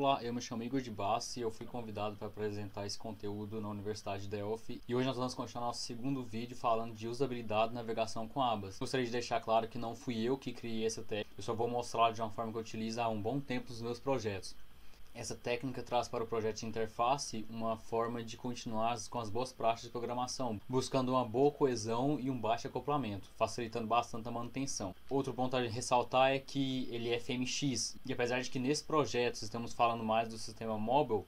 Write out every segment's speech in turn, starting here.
Olá, eu me chamo Igor de Bassi e eu fui convidado para apresentar esse conteúdo na Universidade de Delphi. E hoje nós vamos continuar nosso segundo vídeo falando de usabilidade e navegação com abas. Gostaria de deixar claro que não fui eu que criei essa técnica, eu só vou mostrar de uma forma que eu utilizo há um bom tempo nos meus projetos. Essa técnica traz para o projeto de interface uma forma de continuar com as boas práticas de programação, buscando uma boa coesão e um baixo acoplamento, facilitando bastante a manutenção. Outro ponto a ressaltar é que ele é FMX, e apesar de que nesse projeto estamos falando mais do sistema mobile,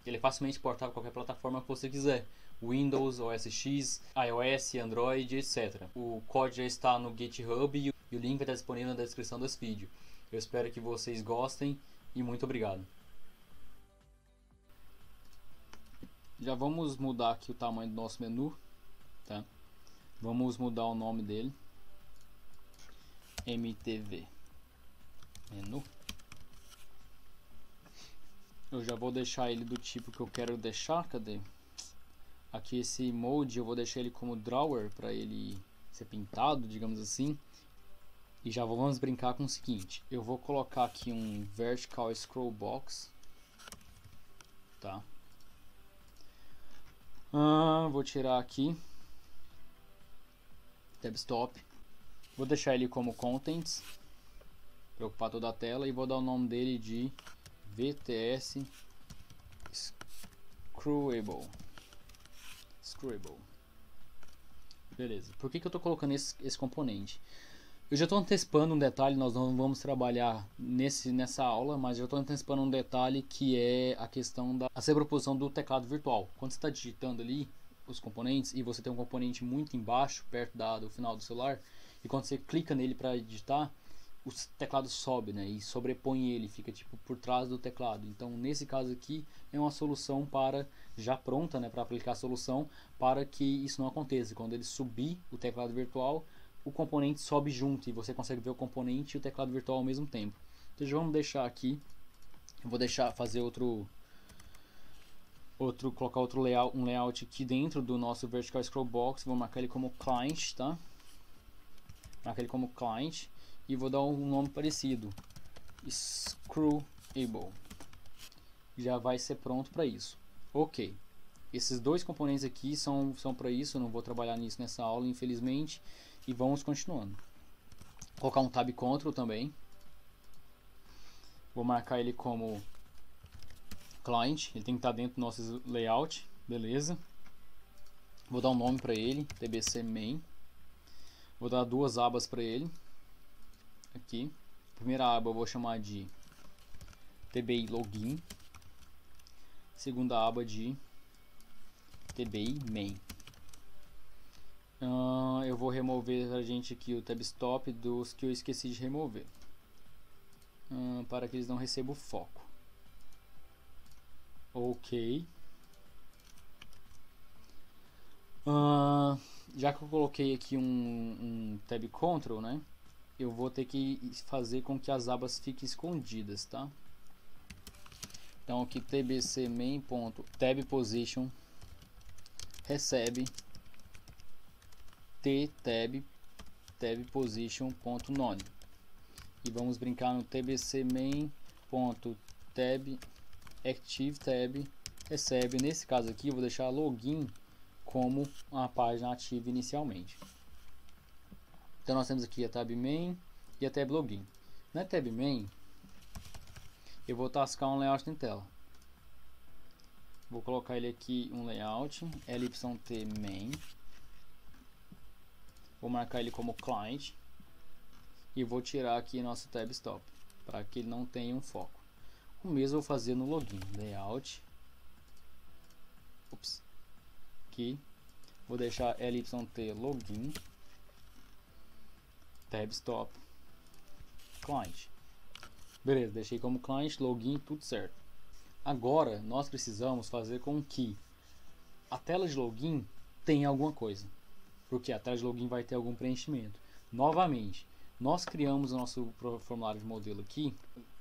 ele é facilmente portável a qualquer plataforma que você quiser. Windows, OS X, iOS, Android, etc. O código já está no GitHub e o link vai estar disponível na descrição desse vídeo. Eu espero que vocês gostem e muito obrigado. Já vamos mudar aqui o tamanho do nosso menu, tá? Vamos mudar o nome dele, MTV menu. Eu já vou deixar ele do tipo que eu quero deixar. Cadê? Aqui esse mode eu vou deixar ele como drawer para ele ser pintado, digamos assim. E já vamos brincar com o seguinte: eu vou colocar aqui um vertical scroll box, tá? Vou tirar aqui tab stop, vou deixar ele como contents para ocupar toda a tela e vou dar o nome dele de VTS Screwable. Beleza. Por que eu estou colocando esse componente? Eu já estou antecipando um detalhe, nós não vamos trabalhar nessa aula, mas já estou antecipando um detalhe que é a questão da sobreposição do teclado virtual. Quando você está digitando ali os componentes e você tem um componente muito embaixo, perto do final do celular, e quando você clica nele para digitar, o teclado sobe, né, e sobrepõe ele, fica tipo por trás do teclado. Então nesse caso aqui é uma solução já pronta, né, para aplicar a solução para que isso não aconteça. Quando ele subir o teclado virtual, o componente sobe junto e você consegue ver o componente e o teclado virtual ao mesmo tempo. Então já vamos deixar aqui, eu vou fazer colocar outro layout, um layout aqui dentro do nosso vertical scroll box. Vou marcar ele como client, tá? Marcar ele como client e vou dar um nome parecido, Screwable. Já vai ser pronto para isso. Ok. Esses dois componentes aqui são para isso, eu não vou trabalhar nisso nessa aula, infelizmente. E vamos continuando. Vou colocar um tab control também. Vou marcar ele como client, ele tem que estar dentro do nosso layout, beleza. Vou dar um nome para ele, tbc main. Vou dar duas abas para ele. Aqui. A primeira aba eu vou chamar de tbi login. Segunda aba de tbi main. Eu vou remover a gente aqui o tab stop dos que eu esqueci de remover, para que eles não recebam foco. Ok. Já que eu coloquei aqui um tab control, né, eu vou ter que fazer com que as abas fiquem escondidas, tá? Então aqui tbc main.tabPosition recebe tTab.tabPosition.none e vamos brincar no tbc main.tabActiveTab recebe. Nesse caso aqui eu vou deixar login como uma página ativa inicialmente. Então nós temos aqui a tab main e a tab login. Na tab main eu vou tascar um layout em tela. Vou colocar ele aqui um layout lyt main. Vou marcar ele como client e vou tirar aqui nosso tab stop para que ele não tenha um foco. O mesmo eu vou fazer no login, layout. Aqui vou deixar lyt login tab stop client. Beleza, deixei como client, login, tudo certo. Agora nós precisamos fazer com que a tela de login tenha alguma coisa, porque a tela de login vai ter algum preenchimento. Novamente, nós criamos o nosso formulário de modelo aqui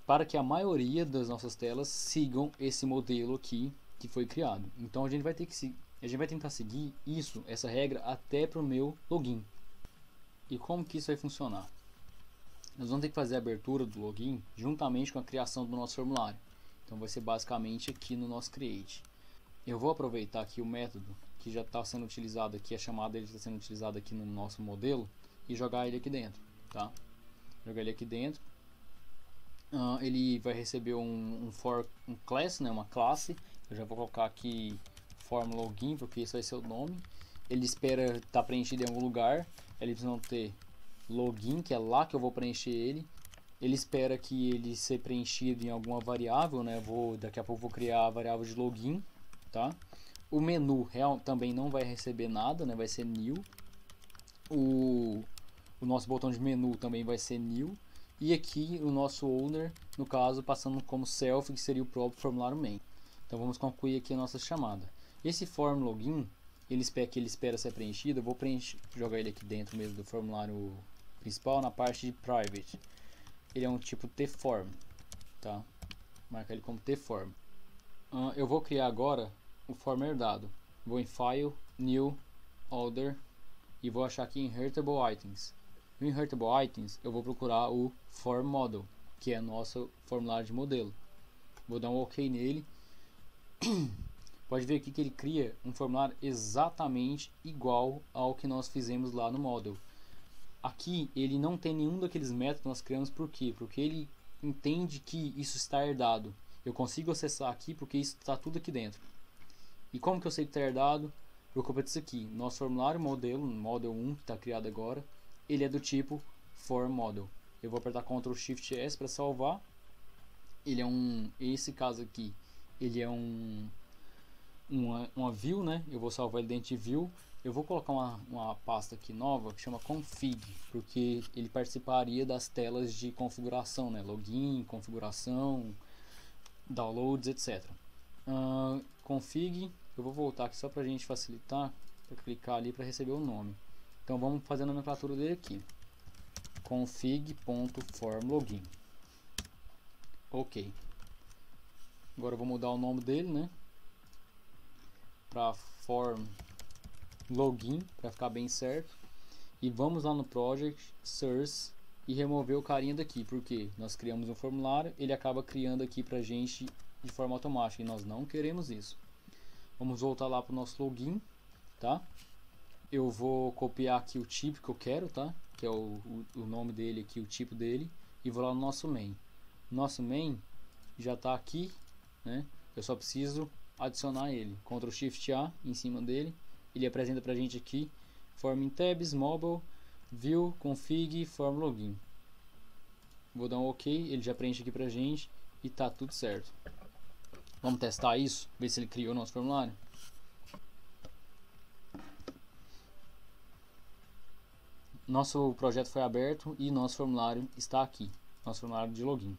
para que a maioria das nossas telas sigam esse modelo aqui que foi criado. Então a gente vai tentar seguir essa regra até para o meu login. E como que isso vai funcionar? Nós vamos ter que fazer a abertura do login juntamente com a criação do nosso formulário. Então vai ser basicamente aqui no nosso create. Eu vou aproveitar aqui o método que já está sendo utilizado aqui, a chamada dele está sendo utilizada aqui no nosso modelo, e jogar ele aqui dentro, tá? Jogar ele aqui dentro. Ele vai receber um class, né, uma classe. Eu já vou colocar aqui form login, porque esse vai ser o nome. Ele espera estar preenchido em algum lugar. Eles vão ter login, que é lá que eu vou preencher ele. Ele espera que ele seja preenchido em alguma variável, né? Daqui a pouco vou criar a variável de login, tá? O menu também não vai receber nada, né? Vai ser new. O nosso botão de menu também vai ser new. E aqui o nosso owner, no caso, passando como self, que seria o próprio formulário main. Então vamos concluir aqui a nossa chamada. Esse form login, ele espera ser preenchido. Eu vou jogar ele aqui dentro mesmo do formulário principal, na parte de private. Ele é um tipo tform, tá? Marca ele como tform. Eu vou criar agora o form herdado. Vou em file, new, order e vou achar aqui inheritable items. No inheritable items eu vou procurar o form model, que é nosso formulário de modelo. Vou dar um OK nele. Pode ver aqui que ele cria um formulário exatamente igual ao que nós fizemos lá no model. Aqui ele não tem nenhum daqueles métodos que nós criamos. Por quê? Porque ele entende que isso está herdado. Eu consigo acessar aqui porque isso está tudo aqui dentro. E como que eu sei que está herdado? Por culpa disso aqui. Nosso formulário modelo 1 que está criado agora, ele é do tipo form model. Eu vou apertar Ctrl Shift S para salvar. Ele é esse caso aqui, ele é uma view, né? Eu vou salvar ele dentro de view. Eu vou colocar uma pasta aqui nova que chama config, porque ele participaria das telas de configuração, né? Login, configuração, downloads, etc. Config, eu vou voltar aqui só para a gente facilitar, para clicar ali para receber o nome. Então vamos fazer a nomenclatura dele aqui. config.formLogin. Ok. Agora eu vou mudar o nome dele, né? Para form login, para ficar bem certo. E vamos lá no project, source, e remover o carinha daqui, porque nós criamos um formulário, ele acaba criando aqui pra gente de forma automática, e nós não queremos isso. Vamos voltar lá para o nosso login, tá? Eu vou copiar aqui o tipo que eu quero, tá? Que é o nome dele aqui, o tipo dele, e vou lá no nosso main. Nosso main já está aqui, né? Eu só preciso adicionar ele. Ctrl Shift A em cima dele. Ele apresenta pra gente aqui form in tabs, mobile, view, config, form login. Vou dar um OK, ele já preenche aqui pra gente e tá tudo certo. Vamos testar isso, ver se ele criou o nosso formulário. Nosso projeto foi aberto e nosso formulário está aqui, nosso formulário de login.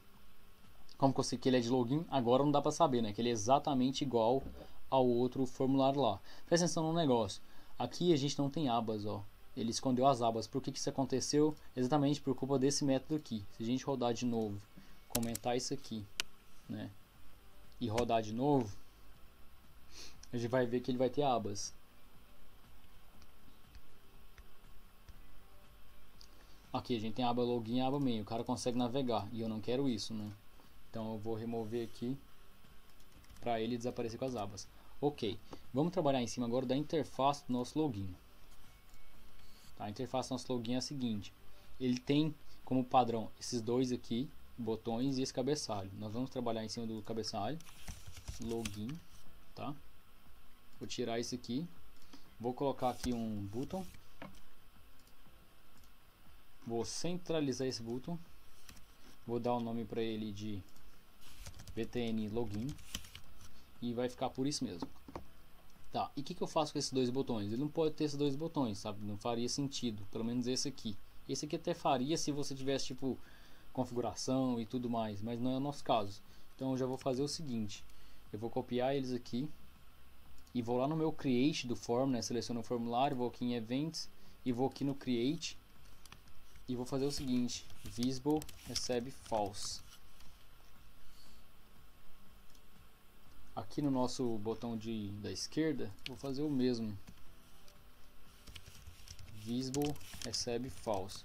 Como que eu sei que ele é de login? Agora não dá para saber, né? Que ele é exatamente igual ao outro formulário lá. Presta atenção no negócio. Aqui a gente não tem abas, ó. Ele escondeu as abas. Por que isso aconteceu? Exatamente por culpa desse método aqui. Se a gente rodar de novo, comentar isso aqui, né? E rodar de novo, a gente vai ver que ele vai ter abas. Aqui a gente tem a aba login e a aba main. O cara consegue navegar e eu não quero isso, né? Então eu vou remover aqui para ele desaparecer com as abas. Ok, vamos trabalhar em cima agora da interface do nosso login. Tá, a interface do nosso login é a seguinte. Ele tem como padrão esses dois aqui, botões, e esse cabeçalho. Nós vamos trabalhar em cima do cabeçalho. Login, tá? Vou tirar isso aqui. Vou colocar aqui um button. Vou centralizar esse button. Vou dar o nome para ele de btn login. E vai ficar por isso mesmo. Tá, e o que eu faço com esses dois botões? Ele não pode ter esses dois botões, sabe? Não faria sentido. Pelo menos esse aqui. Esse aqui até faria se você tivesse tipo configuração e tudo mais. Mas não é o nosso caso. Então eu já vou fazer o seguinte. Eu vou copiar eles aqui. E vou lá no meu create do form, né? Seleciono o formulário, vou aqui em events. E vou aqui no create. E vou fazer o seguinte. Visible recebe false. Aqui no nosso botão da esquerda, vou fazer o mesmo. Visible recebe false.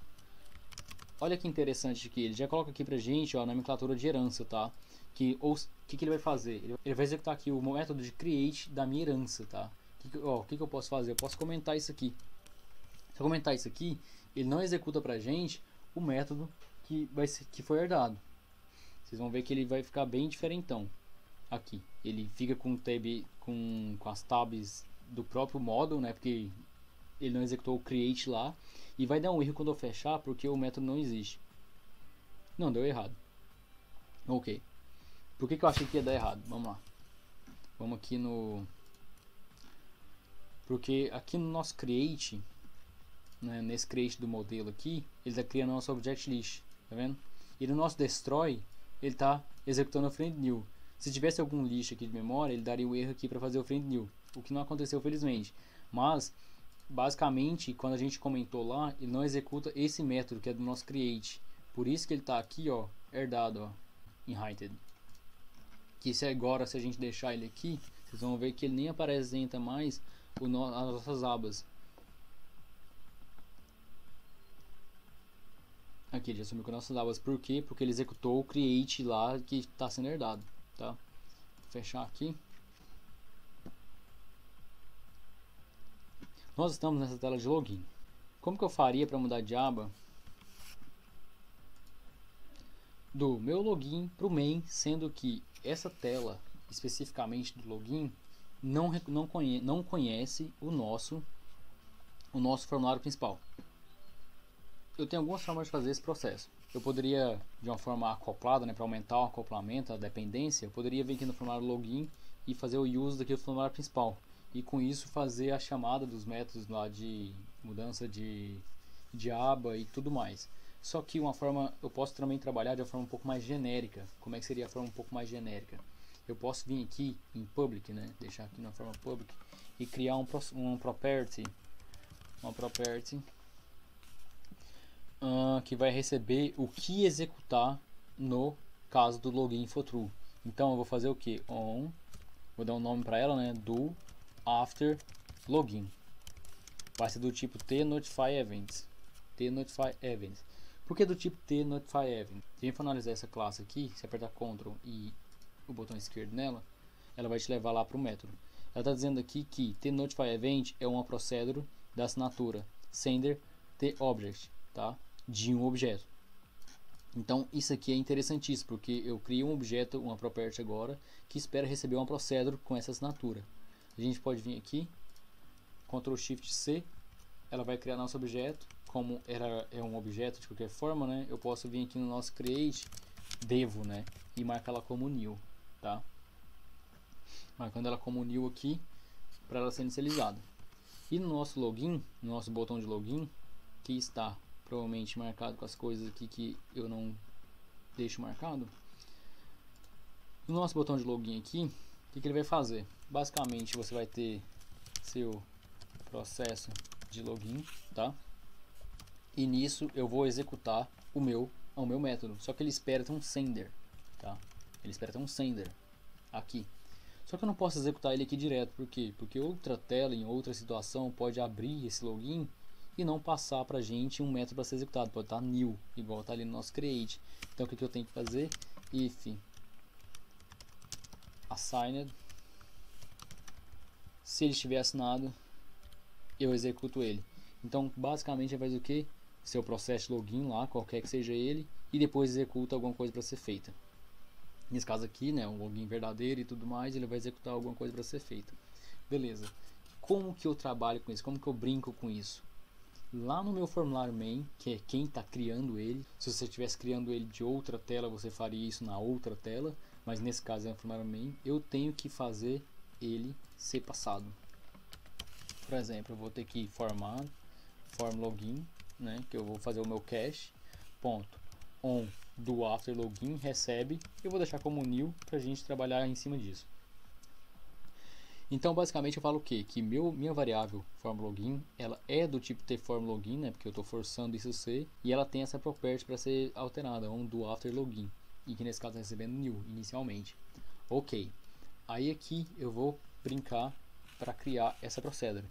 Olha que interessante aqui, ele já coloca aqui pra gente, ó, a nomenclatura de herança, tá? que ele vai fazer? Ele vai executar aqui o método de create da minha herança, tá? O que eu posso fazer? Eu posso comentar isso aqui. Se eu comentar isso aqui, ele não executa pra gente o método que foi herdado. Vocês vão ver que ele vai ficar bem diferentão aqui. Ele fica com as tabs do próprio model, né? Porque ele não executou o create lá. E vai dar um erro quando eu fechar, porque o método não existe. Não, deu errado. Ok. Por que eu achei que ia dar errado? Vamos lá. Vamos aqui no... Porque aqui no nosso create, né, nesse create do modelo aqui, ele está criando nosso object list, tá vendo? E no nosso destroy, ele está executando o friend new. Se tivesse algum lixo aqui de memória, ele daria o erro aqui para fazer o friend new, o que não aconteceu felizmente. Mas basicamente, quando a gente comentou lá, ele não executa esse método que é do nosso create. Por isso que ele está aqui, ó, herdado, ó, inherited. Que se agora, se a gente deixar ele aqui, vocês vão ver que ele nem apresenta mais as nossas abas. Aqui, ele já sumiu com nossas abas. Por quê? Porque ele executou o create lá que está sendo herdado, tá? Vou fechar aqui. Nós estamos nessa tela de login. Como que eu faria para mudar de aba do meu login para o main, sendo que essa tela, especificamente do login, não conhece o nosso formulário principal? Eu tenho algumas formas de fazer esse processo. Eu poderia, de uma forma acoplada, né, para aumentar o acoplamento, a dependência, eu poderia vir aqui no formulário login e fazer o use daquele formulário principal. E com isso fazer a chamada dos métodos lá de mudança de aba e tudo mais. Só que uma forma, eu posso também trabalhar de uma forma um pouco mais genérica. Como é que seria a forma um pouco mais genérica? Eu posso vir aqui em public, né, deixar aqui na forma public e criar uma property que vai receber o que executar no caso do login for true. Então eu vou fazer o que? Vou dar um nome para ela, né, do after login. Vai ser do tipo tNotifyEvents. Por que do tipo tNotifyEvent? Se a gente for analisar essa classe aqui, se apertar Ctrl e o botão esquerdo nela, ela vai te levar lá para o método. Ela está dizendo aqui que tNotifyEvent é uma procedure da assinatura sender tObject, tá? De um objeto. Então isso aqui é interessantíssimo, porque eu crio um objeto, uma property agora, que espera receber uma procedure com essa assinatura. A gente pode vir aqui, Ctrl Shift C, ela vai criar nosso objeto. Como é um objeto de qualquer forma, né, eu posso vir aqui no nosso create, devo, né, e marcar ela como new, tá? Marcando ela como new aqui, para ela ser inicializada. E no nosso login, no nosso botão de login, que está provavelmente marcado com as coisas aqui que eu não deixo marcado, no nosso botão de login aqui, o que ele vai fazer? Basicamente você vai ter seu processo de login, tá? E nisso eu vou executar o meu método, só que ele espera ter um sender, tá? Ele espera ter um sender aqui. Só que eu não posso executar ele aqui direto, por quê? Porque outra tela, em outra situação, pode abrir esse login e não passar pra gente um método para ser executado, pode estar new, igual está ali no nosso create. Então o que eu tenho que fazer? If assigned, se ele estiver assinado, eu executo ele. Então basicamente faz o que? Seu processo de login lá, qualquer que seja ele, e depois executa alguma coisa para ser feita. Nesse caso aqui, né, um login verdadeiro e tudo mais, ele vai executar alguma coisa para ser feita. Beleza. Como que eu trabalho com isso? Como que eu brinco com isso? Lá no meu formulário main, que é quem está criando ele, se você estivesse criando ele de outra tela, você faria isso na outra tela, mas nesse caso é o formulário main, eu tenho que fazer ele ser passado. Por exemplo, eu vou ter que formar form login, né, que eu vou fazer o meu cache, ponto, on do after login recebe, eu vou deixar como new para a gente trabalhar em cima disso. Então basicamente eu falo o que? Que minha variável form login, ela é do tipo tForm login, né, porque eu estou forçando isso ser, e ela tem essa property para ser alterada, on do after login, e que nesse caso está recebendo new inicialmente. Ok, aí aqui eu vou brincar para criar essa procedure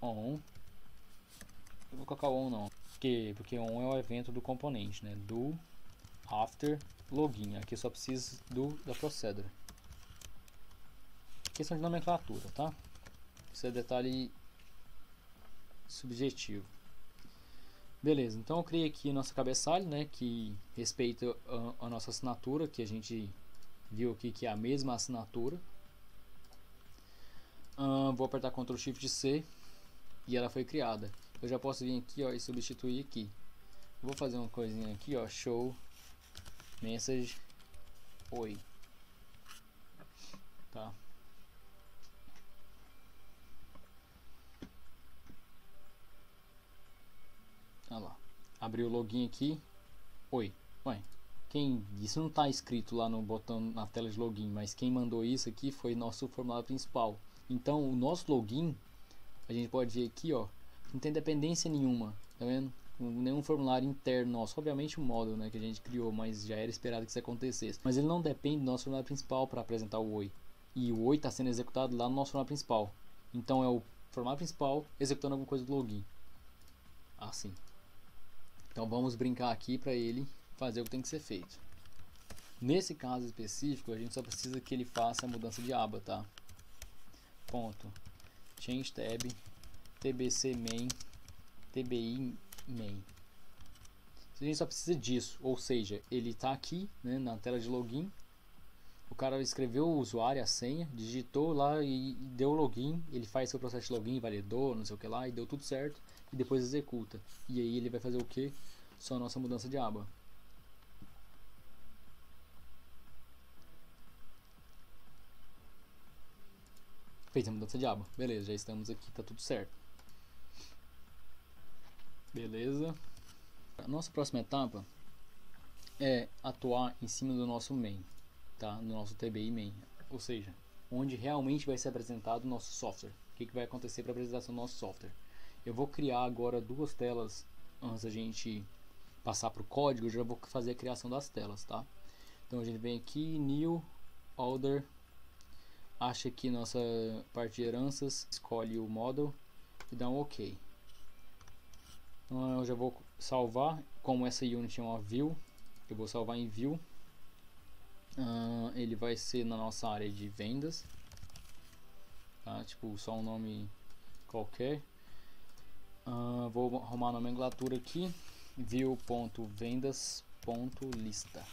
on, eu vou colocar on não, porque on é o evento do componente, né, do after login. Aqui eu só preciso da procedure. Questão de nomenclatura, tá? Isso é detalhe subjetivo. Beleza, então eu criei aqui a nossa cabeçalho, né, que respeita a nossa assinatura, que a gente viu aqui que é a mesma assinatura. Vou apertar Ctrl Shift C e ela foi criada. Eu já posso vir aqui, ó, e substituir aqui. Vou fazer uma coisinha aqui, ó, show message oi, tá? Olha lá, abriu o login aqui, oi, ué, isso não está escrito lá no botão na tela de login, mas quem mandou isso aqui foi nosso formulário principal. Então o nosso login, a gente pode ver aqui, ó, não tem dependência nenhuma, tá vendo? Nenhum formulário interno nosso, obviamente o módulo, né, que a gente criou, mas já era esperado que isso acontecesse. Mas ele não depende do nosso formulário principal para apresentar o oi. E o oi está sendo executado lá no nosso formulário principal. Então é o formulário principal executando alguma coisa do login. Assim. Então vamos brincar aqui para ele fazer o que tem que ser feito. Nesse caso específico, a gente só precisa que ele faça a mudança de aba, tá? Ponto. Change tab, tbc main, tbi main. A gente só precisa disso, ou seja, ele está aqui, né, na tela de login. O cara escreveu o usuário, a senha, digitou lá e deu o login. Ele faz seu processo de login, validou, não sei o que lá, e deu tudo certo. E depois executa. E aí ele vai fazer o que? Só a nossa mudança de aba. Fez a mudança de aba. Beleza, já estamos aqui, tá tudo certo. Beleza. A nossa próxima etapa é atuar em cima do nosso main, tá? No nosso TBI main. Ou seja, onde realmente vai ser apresentado o nosso software. O que vai acontecer para a apresentação do nosso software. Eu vou criar agora duas telas antes da gente passar para o código. Eu já vou fazer a criação das telas, tá? Então a gente vem aqui, new, order, acha aqui nossa parte de heranças, escolhe o model e dá um OK. Então eu já vou salvar, como essa unit é uma view, eu vou salvar em view. Ele vai ser na nossa área de vendas, tá? Tipo só um nome qualquer. Vou arrumar a nomenclatura aqui, view.vendas.lista,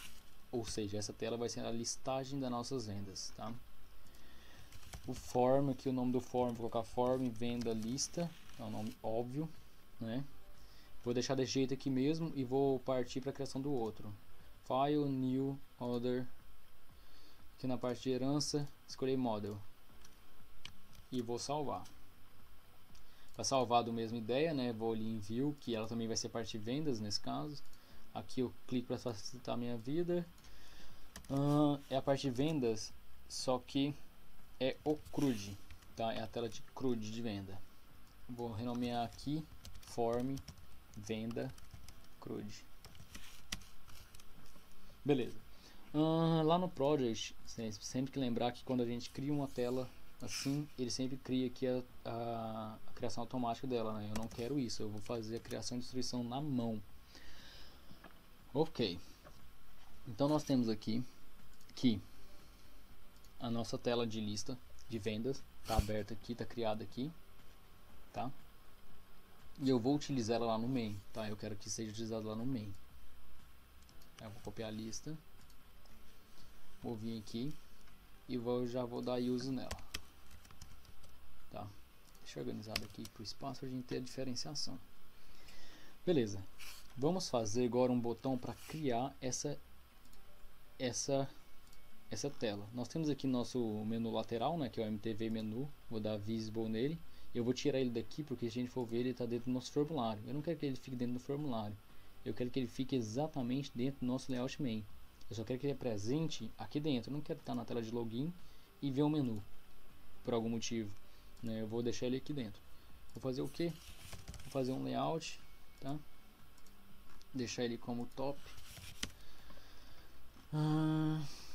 ou seja, essa tela vai ser a listagem das nossas vendas, tá? O form, aqui o nome do form, vou colocar form venda lista, é um nome óbvio, né? Vou deixar desse jeito aqui mesmo e vou partir para a criação do outro. File, new, order, aqui na parte de herança, escolher model e vou salvar. Para salvar do mesma ideia, né? Vou ali em view, que ela também vai ser parte de vendas nesse caso. Aqui eu clico para facilitar a minha vida. É a parte de vendas, só que é o CRUD, tá? É a tela de CRUD de venda. Vou renomear aqui form venda CRUD. Beleza. Lá no project, sempre que lembrar que quando a gente cria uma tela assim, ele sempre cria aqui a criação automática dela, né? Eu não quero isso, eu vou fazer a criação e destruição na mão. Ok. Então nós temos aqui que a nossa tela de lista de vendas está aberta aqui, está criada aqui, tá? E eu vou utilizar ela lá no main, tá? Eu quero que seja utilizado lá no main. Eu vou copiar a lista, vou vir aqui e já vou dar use nela, tá? Deixa eu organizar aqui para o espaço para a gente ter a diferenciação. Beleza. Vamos fazer agora um botão para criar essa tela. Nós temos aqui nosso menu lateral, né, que é o MTV menu. Vou dar visible nele. Eu vou tirar ele daqui porque se a gente for ver ele está dentro do nosso formulário. Eu não quero que ele fique dentro do formulário. Eu quero que ele fique exatamente dentro do nosso layout main. Eu só quero que ele apresente aqui dentro. Eu não quero estar na tela de login e ver o menu por algum motivo, né? Eu vou deixar ele aqui dentro. Vou fazer o que? Vou fazer um layout, tá? Deixar ele como top.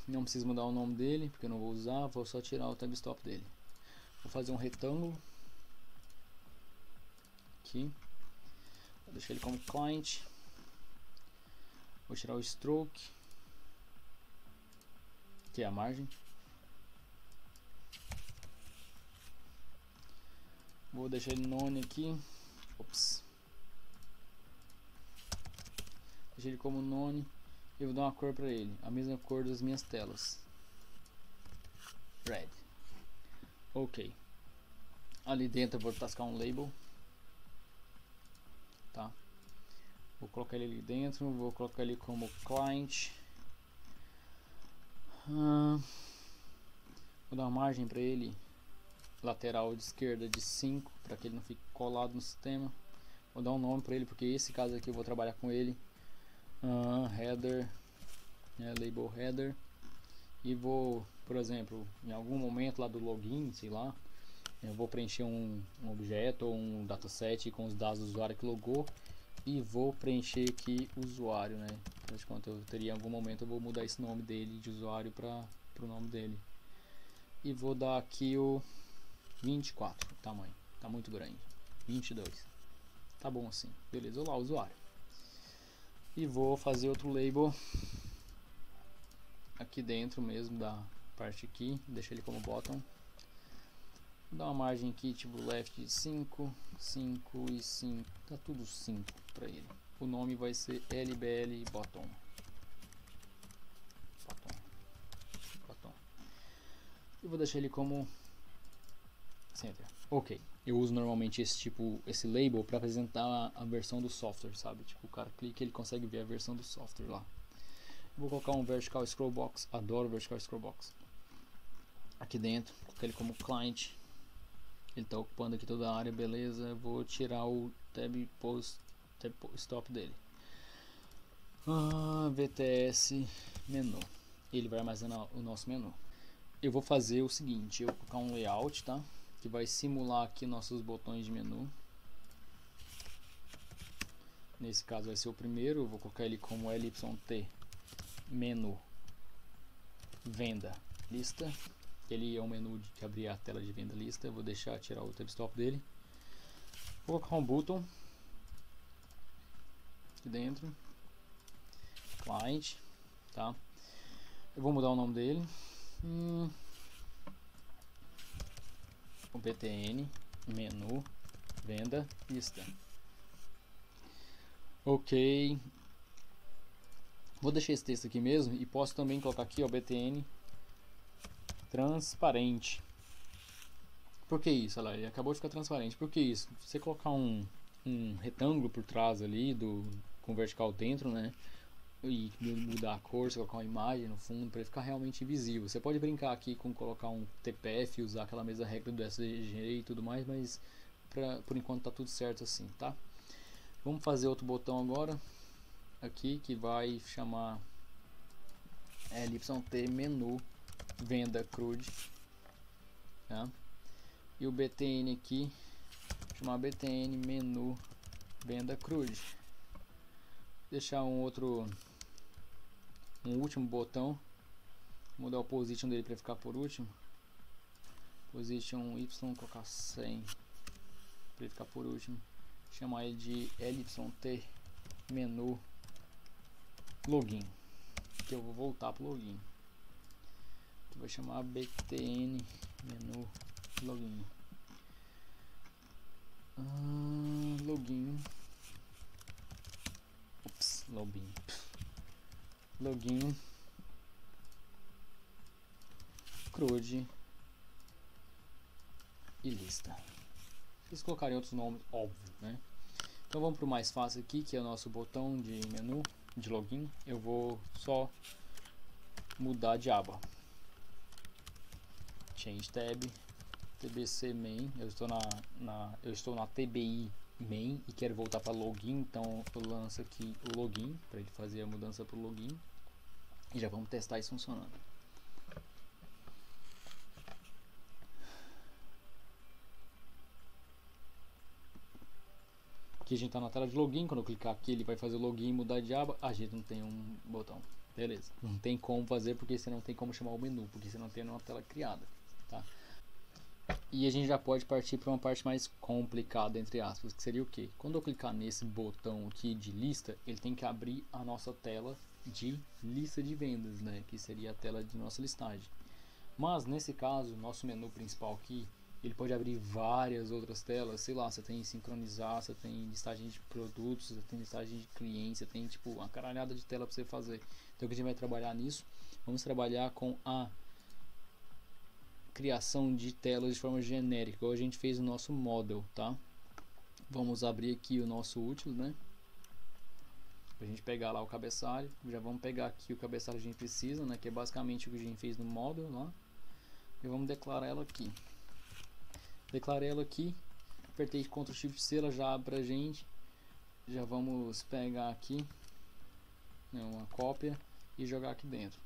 Não preciso mudar o nome dele porque eu não vou usar. Vou só tirar o tab stop dele. Vou fazer um retângulo aqui. Vou deixar ele como client. Vou tirar o stroke, que é a margem. Vou deixar ele none aqui. Ops. Deixei ele como none. Eu vou dar uma cor para ele, a mesma cor das minhas telas. Red. Ok. Ali dentro eu vou tascar um label. Tá. Vou colocar ele ali dentro. Vou colocar ele como client. Vou dar uma margem para ele. Lateral de esquerda de 5, para que ele não fique colado no sistema. Vou dar um nome para ele, porque esse caso aqui eu vou trabalhar com ele. Header, label header. E vou, por exemplo, em algum momento lá do login, sei lá, eu vou preencher um objeto ou um dataset com os dados do usuário que logou. E vou preencher aqui o usuário, né? Quando eu teria em algum momento, eu vou mudar esse nome dele de usuário para o nome dele. E vou dar aqui o 24, o tamanho, tá muito grande. 22, tá bom assim, beleza. Olá, usuário. E vou fazer outro label aqui dentro mesmo da parte aqui, deixa ele como bottom. Vou dar uma margem aqui tipo left de 5, 5 e 5, tá tudo 5 para ele. O nome vai ser LBL bottom. E vou deixar ele como center. Ok, eu uso normalmente esse label para apresentar a versão do software, sabe? Tipo, o cara clica e ele consegue ver a versão do software lá. Vou colocar um vertical scroll box, adoro vertical scroll box. Aqui dentro, colocar ele como client. Ele está ocupando aqui toda a área, beleza. Vou tirar o tab stop dele. VTS menu. Ele vai armazenar o nosso menu. Eu vou fazer o seguinte, eu vou colocar um layout, tá? Que vai simular aqui nossos botões de menu. Nesse caso vai ser o primeiro, eu vou colocar ele como LYT menu venda lista. Ele é um menu de abrir a tela de venda lista. Eu vou tirar o tab stop dele. Vou colocar um button aqui dentro, client, tá? Eu vou mudar o nome dele. O btn menu venda lista. Ok, vou deixar esse texto aqui mesmo e posso também colocar aqui o btn transparente. Por que isso? Olha lá, ele acabou de ficar transparente. Por que isso? Você colocar um retângulo por trás ali com vertical dentro, né? E mudar a cor, você colocar uma imagem no fundo para ele ficar realmente visível. Você pode brincar aqui com colocar um TPF, usar aquela mesma regra do SVG e tudo mais, mas por enquanto tá tudo certo assim, tá? Vamos fazer outro botão agora aqui que vai chamar LYT menu venda crude, tá? E o btn aqui chamar btn menu venda crude. Deixar um último botão, mudar o position dele para ficar por último, position y, colocar 100 para ele ficar por último, chamar ele de LYT menu login, que eu vou voltar para o login, que vai chamar btn menu login. Login crude e lista. Vocês colocarem outros nomes, óbvio, né? Então vamos para o mais fácil aqui, que é o nosso botão de menu de login. Eu vou só mudar de aba. Change tab, tbc main. Eu estou na tbi main e quero voltar para login, então eu lanço aqui o login para ele fazer a mudança para o login. E já vamos testar isso funcionando. Aqui a gente está na tela de login. Quando eu clicar aqui, ele vai fazer o login e mudar de aba. A gente não tem um botão. Beleza. Não tem como fazer porque você não tem como chamar o menu, porque você não tem uma tela criada. Tá? E a gente já pode partir para uma parte mais complicada, entre aspas, que seria o quê? Quando eu clicar nesse botão aqui de lista, ele tem que abrir a nossa tela de lista de vendas, né? Que seria a tela de nossa listagem. Mas nesse caso, nosso menu principal aqui, ele pode abrir várias outras telas, sei lá, você tem sincronizar, você tem listagem de produtos, você tem listagem de clientes, você tem tipo uma caralhada de tela para você fazer. Então que a gente vai trabalhar nisso? Vamos trabalhar com a criação de telas de forma genérica, igual a gente fez no nosso model, tá? Vamos abrir aqui o nosso útil, né? Pra gente pegar lá o cabeçalho, já vamos pegar aqui o cabeçalho que a gente precisa, né? Que é basicamente o que a gente fez no model lá. E vamos declarar ela aqui. Declarei ela aqui, apertei Ctrl Shift C, ela já abre pra gente. Já vamos pegar aqui, né, uma cópia e jogar aqui dentro.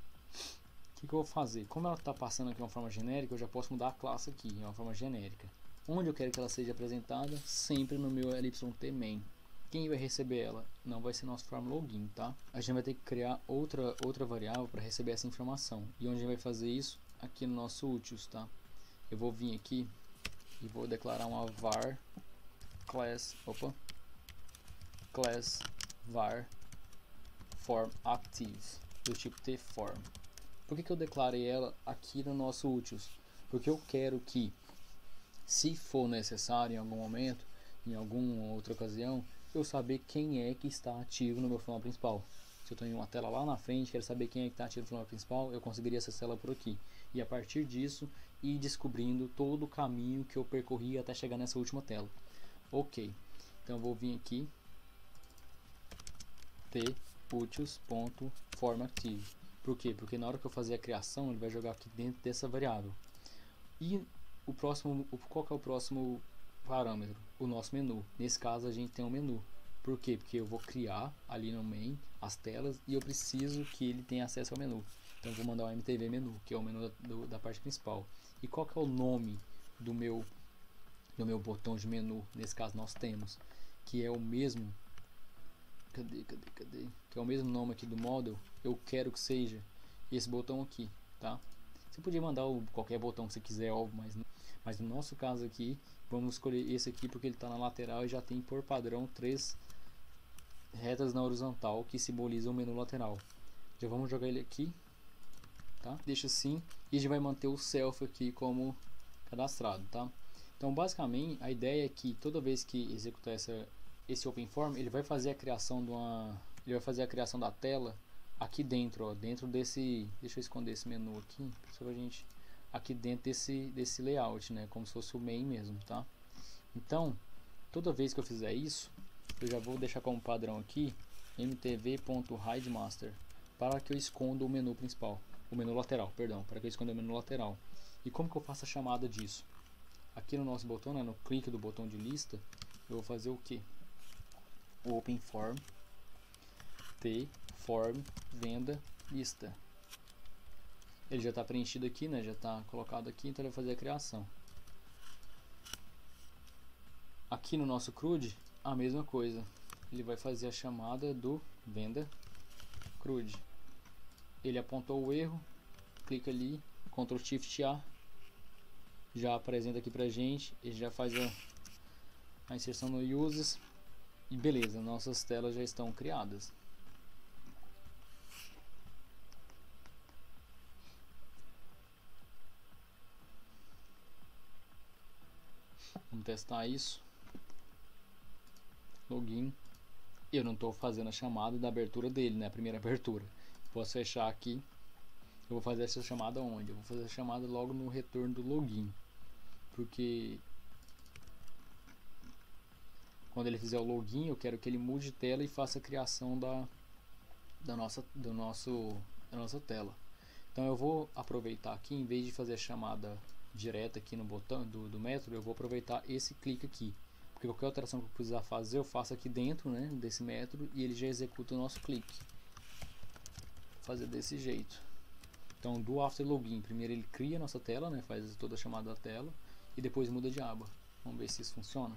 O que eu vou fazer? Como ela está passando aqui de uma forma genérica, eu já posso mudar a classe aqui de uma forma genérica. Onde eu quero que ela seja apresentada? Sempre no meu LYT main. Quem vai receber ela? Não vai ser nosso form login, tá? A gente vai ter que criar outra variável para receber essa informação. E onde a gente vai fazer isso? Aqui no nosso utils, tá? Eu vou vir aqui e vou declarar uma var class var form active do tipo tform. Por que eu declarei ela aqui no nosso utils? Porque eu quero que, se for necessário em algum momento, em alguma outra ocasião, eu saber quem é que está ativo no meu form principal. Se eu estou em uma tela lá na frente, quero saber quem é que está ativo no form principal, eu conseguiria acessar ela por aqui. E a partir disso, ir descobrindo todo o caminho que eu percorri até chegar nessa última tela. Ok, então eu vou vir aqui, utils.formActive. Por quê? Porque na hora que eu fazer a criação, ele vai jogar aqui dentro dessa variável. E o próximo, qual que é o próximo parâmetro? O nosso menu. Nesse caso a gente tem um menu. Por quê? Porque eu vou criar ali no main as telas e eu preciso que ele tenha acesso ao menu. Então eu vou mandar o mtv menu, que é o menu da parte principal. E qual que é o nome do meu botão de menu? Nesse caso nós temos, que é o mesmo. Cadê? Que é o mesmo nome aqui do model. Eu quero que seja esse botão aqui, tá? Você podia mandar qualquer botão que você quiser, óbvio, mas no nosso caso aqui, vamos escolher esse aqui porque ele está na lateral e já tem por padrão 3 retas na horizontal que simbolizam o menu lateral. Já vamos jogar ele aqui, tá? Deixa assim e a gente vai manter o self aqui como cadastrado, tá? Então basicamente a ideia é que toda vez que executar esse OpenForm, ele vai fazer a criação da tela aqui dentro, ó, dentro desse, deixa eu esconder esse menu aqui, só pra gente, aqui dentro desse layout, né, como se fosse o main mesmo, tá? Então, toda vez que eu fizer isso, eu já vou deixar como padrão aqui mtv.hidemaster para que eu esconda o menu principal, o menu lateral, perdão, para que eu esconda o menu lateral. E como que eu faço a chamada disso? Aqui no nosso botão, né, no clique do botão de lista, eu vou fazer o que? O OpenForm tform venda lista. Ele já está preenchido aqui, né? Já está colocado aqui, então ele vai fazer a criação. Aqui no nosso CRUD, a mesma coisa. Ele vai fazer a chamada do venda CRUD. Ele apontou o erro, clica ali, Ctrl Shift A, já apresenta aqui pra gente, ele já faz a inserção no uses e beleza, nossas telas já estão criadas. Vamos testar isso. Login. Eu não estou fazendo a chamada da abertura dele, né? A primeira abertura. Posso fechar aqui. Eu vou fazer essa chamada onde? Eu vou fazer a chamada logo no retorno do login. Porque quando ele fizer o login, eu quero que ele mude de tela e faça a criação da nossa tela. Então eu vou aproveitar aqui, em vez de fazer a chamada direta aqui no botão do método, eu vou aproveitar esse clique aqui. Porque qualquer alteração que eu precisar fazer, eu faço aqui dentro, né, desse método e ele já executa o nosso clique. Vou fazer desse jeito. Então do after login, primeiro ele cria a nossa tela, né, faz toda a chamada da tela e depois muda de aba. Vamos ver se isso funciona.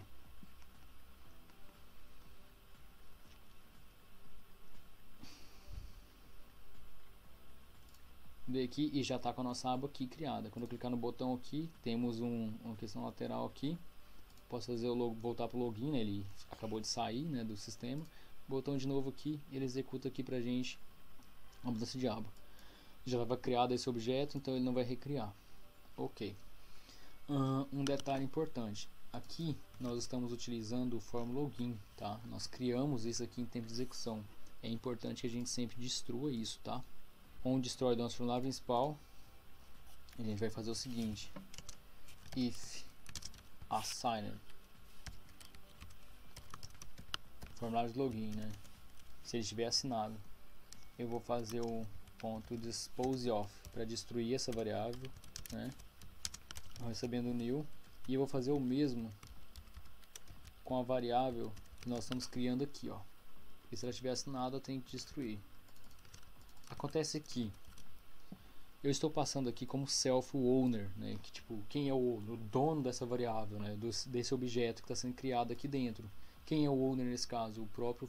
ver aqui e já está com a nossa aba aqui criada. Quando eu clicar no botão aqui, temos uma questão lateral aqui. Posso fazer voltar para o login, né? Ele acabou de sair, né, do sistema. Botão de novo aqui, ele executa aqui pra gente a mudança de aba. Já estava criado esse objeto, então ele não vai recriar. Ok. Um detalhe importante. Aqui nós estamos utilizando o form login, tá? Nós criamos isso aqui em tempo de execução. É importante que a gente sempre destrua isso, tá? On destroy do nosso formulário principal, a gente vai fazer o seguinte: if assigned formulário de login, né? Se ele estiver assinado, eu vou fazer o ponto dispose of para destruir essa variável, né? Recebendo new, e eu vou fazer o mesmo com a variável que nós estamos criando aqui, ó. E se ela estiver assinada, eu tenho que destruir. Acontece que eu estou passando aqui como self owner, né? Que tipo, quem é o dono dessa variável, né? Desse objeto que está sendo criado aqui dentro. Quem é o owner nesse caso? O próprio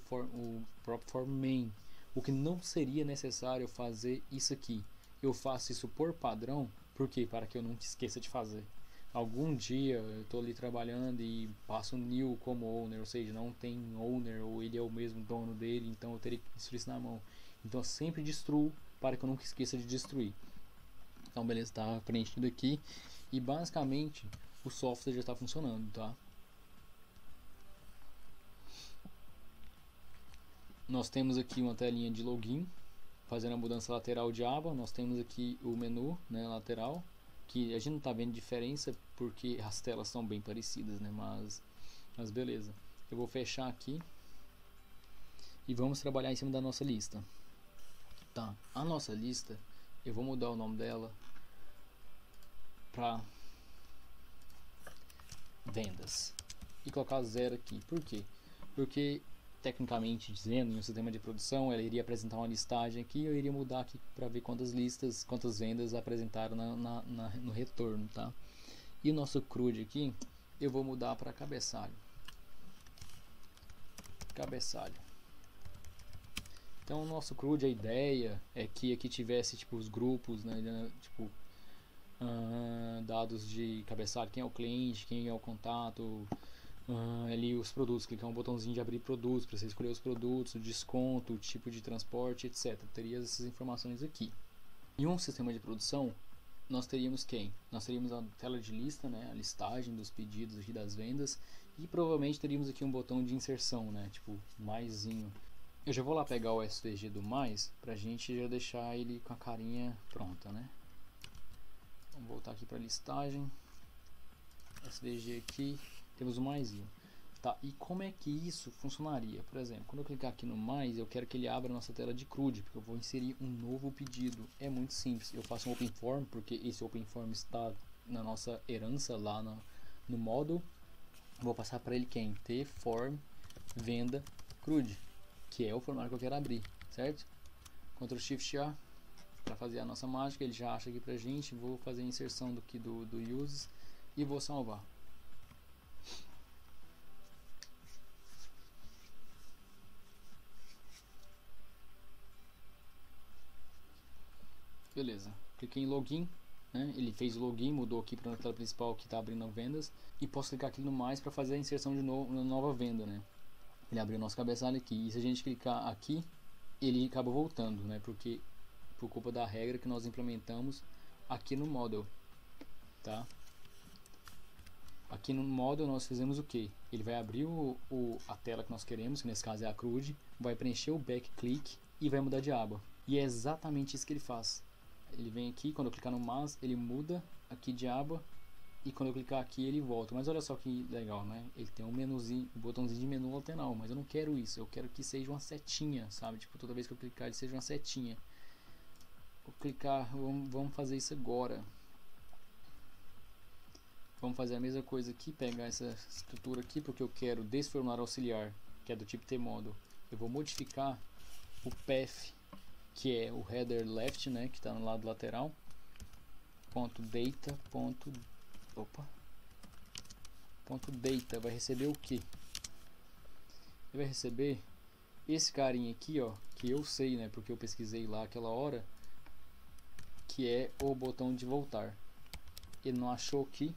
form main. O que não seria necessário fazer isso aqui. Eu faço isso por padrão, porque para que eu não esqueça de fazer. Algum dia eu estou ali trabalhando e passo um new como owner, ou seja, não tem owner ou ele é o mesmo dono dele, então eu teria que destruir isso na mão. Então eu sempre destruo para que eu nunca esqueça de destruir. Então beleza, está preenchido aqui e basicamente o software já está funcionando, tá? Nós temos aqui uma telinha de login, fazendo a mudança lateral de aba. Nós temos aqui o menu, né, lateral, que a gente não está vendo diferença porque as telas são bem parecidas, né? Mas beleza. Eu vou fechar aqui e vamos trabalhar em cima da nossa lista. Tá, a nossa lista, eu vou mudar o nome dela para vendas e colocar 0 aqui. Por quê? Porque tecnicamente dizendo, em um sistema de produção, ela iria apresentar uma listagem aqui, eu iria mudar aqui para ver quantas vendas apresentaram no retorno, tá? E o nosso CRUD aqui, eu vou mudar para cabeçalho. Então o nosso CRUD, a ideia é que aqui tivesse tipo os grupos, né, tipo dados de cabeçalho, quem é o cliente, quem é o contato, ali os produtos, clicar um botãozinho de abrir produtos para você escolher os produtos, o desconto, o tipo de transporte, etc. Teria essas informações aqui. Em um sistema de produção, nós teríamos quem? Nós teríamos a tela de lista, né, a listagem dos pedidos aqui das vendas, e provavelmente teríamos aqui um botão de inserção, né, tipo maisinho. Eu já vou lá pegar o SVG do mais pra gente já deixar ele com a carinha pronta, né? Vamos voltar aqui para listagem, SVG aqui, temos o maisinho. Tá, e como é que isso funcionaria? Por exemplo, quando eu clicar aqui no mais, eu quero que ele abra a nossa tela de CRUD, porque eu vou inserir um novo pedido. É muito simples, eu faço um OpenForm, porque esse OpenForm está na nossa herança lá no módulo. Vou passar para ele quem? Tform venda CRUD, que é o formulário que eu quero abrir, certo? Ctrl Shift A para fazer a nossa mágica, ele já acha aqui pra gente. Vou fazer a inserção do uses e vou salvar. Beleza, cliquei em login, né? Ele fez o login, mudou aqui para a tela principal que está abrindo vendas, e posso clicar aqui no mais para fazer a inserção de novo na nova venda, né? Ele abriu nosso cabeçalho aqui, e se a gente clicar aqui, ele acaba voltando, né? Porque por culpa da regra que nós implementamos aqui no model, tá? Aqui no model nós fizemos o que? Ele vai abrir a tela que nós queremos, que nesse caso é a CRUD, vai preencher o back-click e vai mudar de aba. E é exatamente isso que ele faz. Ele vem aqui, quando eu clicar no mais, ele muda aqui de aba, e quando eu clicar aqui ele volta. Mas olha só que legal, né? Ele tem um menuzinho, um botãozinho de menu lateral, mas eu não quero isso, eu quero que seja uma setinha, sabe? Tipo, toda vez que eu clicar ele seja uma setinha. Vou clicar, vamos fazer isso agora. Vamos fazer a mesma coisa aqui, pegar essa estrutura aqui, porque eu quero desse formulário auxiliar, que é do tipo tModel. Eu vou modificar o path, que é o header left, né, que está no lado lateral, .data, .data vai receber o que? Ele vai receber esse carinha aqui, ó, que eu sei, né, porque eu pesquisei lá aquela hora, que é o botão de voltar. Ele não achou aqui,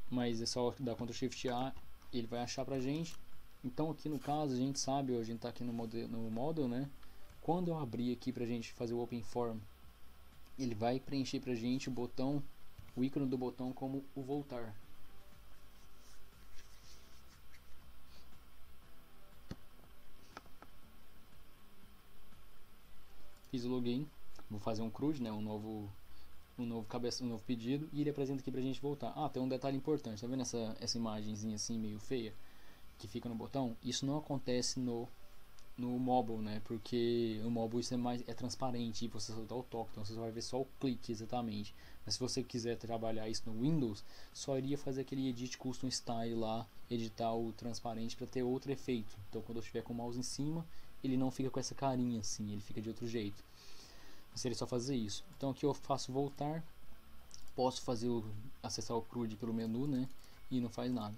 mas é só dar Ctrl Shift A, ele vai achar pra gente. Então aqui no caso a gente sabe, hoje a gente tá aqui no model, né? Quando eu abrir aqui pra gente fazer o Open Form, ele vai preencher pra gente o botão, o ícone do botão como o voltar. Fiz o login, vou fazer um CRUD, né? Um novo pedido, e ele apresenta aqui pra gente voltar. Ah, tem um detalhe importante, tá vendo essa imagenzinha assim meio feia que fica no botão? Isso não acontece no mobile, né? Porque o mobile isso é transparente e você só dá o toque, então você só vai ver só o clique exatamente. Mas se você quiser trabalhar isso no Windows, só iria fazer aquele Edit Custom Style lá, editar o transparente para ter outro efeito. Então quando eu estiver com o mouse em cima, ele não fica com essa carinha assim, ele fica de outro jeito. Seria só fazer isso. Então aqui eu faço voltar, posso fazer acessar o CRUD pelo menu, né? E não faz nada.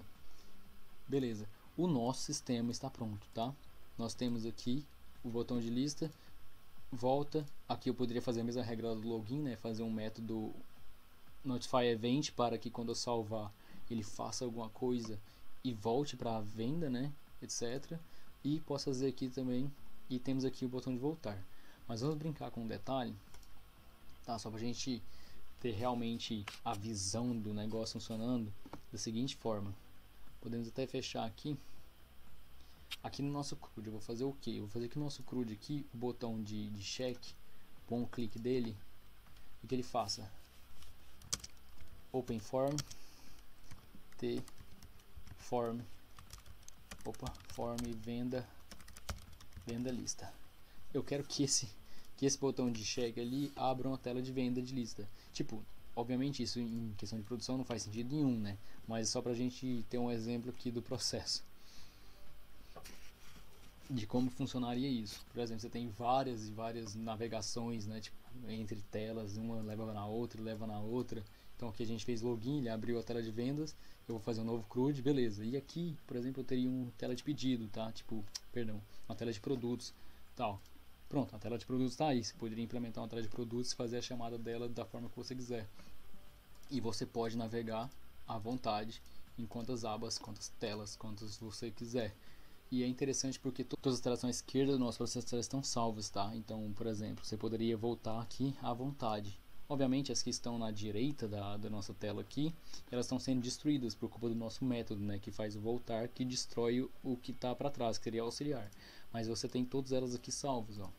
Beleza. O nosso sistema está pronto, tá? Nós temos aqui o botão de lista, volta. Aqui eu poderia fazer a mesma regra do login, né? Fazer um método notify event para que quando eu salvar ele faça alguma coisa e volte para a venda, né? Etc. E posso fazer aqui também, e temos aqui o botão de voltar. Mas vamos brincar com um detalhe, tá? Só para a gente ter realmente a visão do negócio funcionando da seguinte forma. Podemos até fechar aqui. Aqui no nosso CRUD eu vou fazer o que? Eu vou fazer aqui no nosso CRUD aqui o botão de check, com o clique dele, e que ele faça Open Form, T Form, Form venda lista. Eu quero que esse botão de check ali abra uma tela de venda de lista. Tipo, obviamente isso em questão de produção não faz sentido nenhum, né? Mas só pra gente ter um exemplo aqui do processo de como funcionaria isso. Por exemplo, você tem várias e várias navegações, né, tipo, entre telas, uma leva na outra. Então aqui a gente fez login, ele abriu a tela de vendas, eu vou fazer um novo CRUD, beleza. E aqui, por exemplo, eu teria uma tela de pedido, tá? Tipo, perdão, uma tela de produtos, tal. Pronto, a tela de produtos está aí. Você poderia implementar uma tela de produtos e fazer a chamada dela da forma que você quiser. E você pode navegar à vontade em quantas abas, quantas telas, quantas você quiser. E é interessante porque todas as telas à esquerda do nosso processo estão salvas, tá? Então, por exemplo, você poderia voltar aqui à vontade. Obviamente, as que estão na direita da nossa tela aqui, elas estão sendo destruídas por culpa do nosso método, né? Que faz o voltar, que destrói o que está para trás, que seria auxiliar. Mas você tem todas elas aqui salvas, ó.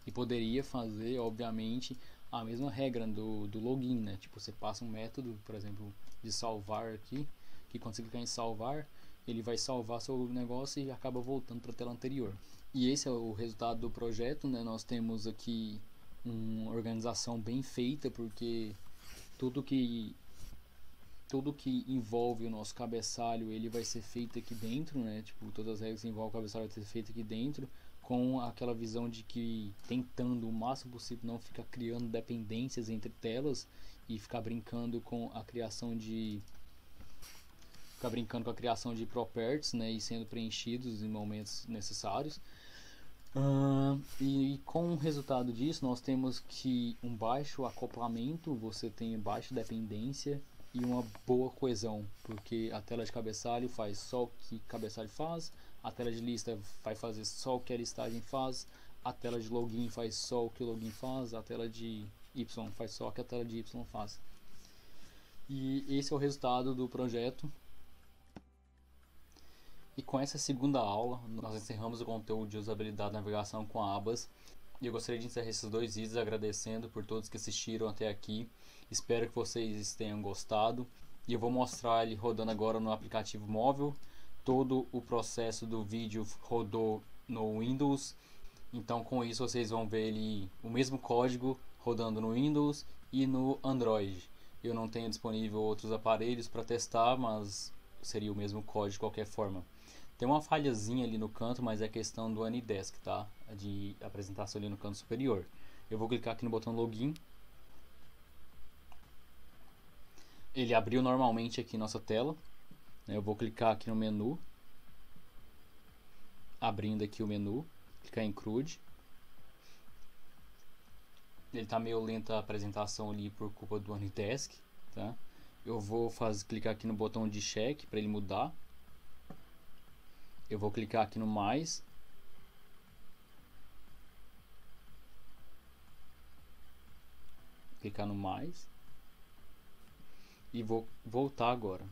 E poderia fazer, obviamente, a mesma regra do login, né? Tipo, você passa um método, por exemplo, de salvar aqui, que quando você clicar em salvar, ele vai salvar seu negócio e acaba voltando para a tela anterior. E esse é o resultado do projeto, né? Nós temos aqui uma organização bem feita, porque tudo que envolve o nosso cabeçalho ele vai ser feito aqui dentro, né? Tipo, todas as regras que envolvem o cabeçalho vai ser feito aqui dentro, com aquela visão de que tentando o máximo possível não ficar criando dependências entre telas e ficar brincando com a criação de properties, né, e sendo preenchidos em momentos necessários. E com o resultado disso nós temos que um baixo acoplamento, você tem baixa dependência e uma boa coesão, porque a tela de cabeçalho faz só o que cabeçalho faz, a tela de lista vai fazer só o que a listagem faz, a tela de login faz só o que o login faz, a tela de Y faz só o que a tela de Y faz. E esse é o resultado do projeto. E com essa segunda aula, nós encerramos o conteúdo de usabilidade e navegação com abas. E eu gostaria de encerrar esses dois vídeos agradecendo por todos que assistiram até aqui. Espero que vocês tenham gostado. E eu vou mostrar ele rodando agora no aplicativo móvel. Todo o processo do vídeo rodou no Windows. Então com isso vocês vão ver o mesmo código rodando no Windows e no Android. Eu não tenho disponível outros aparelhos para testar, mas seria o mesmo código de qualquer forma. Tem uma falhazinha ali no canto, mas é questão do AnyDesk, tá? De apresentação ali no canto superior. Eu vou clicar aqui no botão Login. Ele abriu normalmente aqui nossa tela. Eu vou clicar aqui no menu. Abrindo aqui o menu. Clicar em CRUD. Ele tá meio lenta a apresentação ali por culpa do AnyDesk, tá? Eu vou clicar aqui no botão de check para ele mudar. Eu vou clicar aqui no mais. Clicar no mais. E vou voltar agora.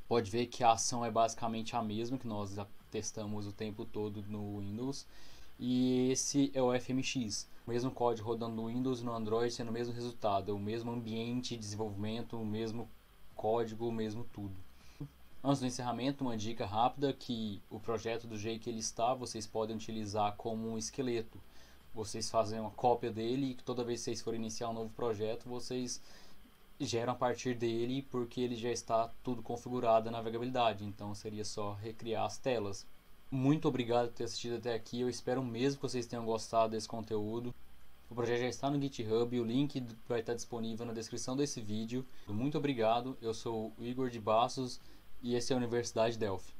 Pode ver que a ação é basicamente a mesma que nós já testamos o tempo todo no Windows. E esse é o FMX. O mesmo código rodando no Windows e no Android sendo o mesmo resultado. O mesmo ambiente de desenvolvimento, o mesmo código, o mesmo tudo. Antes do encerramento, uma dica rápida que o projeto do jeito que ele está, vocês podem utilizar como um esqueleto. Vocês fazem uma cópia dele e toda vez que vocês forem iniciar um novo projeto, vocês geram a partir dele porque ele já está tudo configurado na navegabilidade. Então seria só recriar as telas. Muito obrigado por ter assistido até aqui. Eu espero mesmo que vocês tenham gostado desse conteúdo. O projeto já está no GitHub, o link vai estar disponível na descrição desse vídeo. Muito obrigado, eu sou o Igor de Bastos e esse é a Universidade Delphi.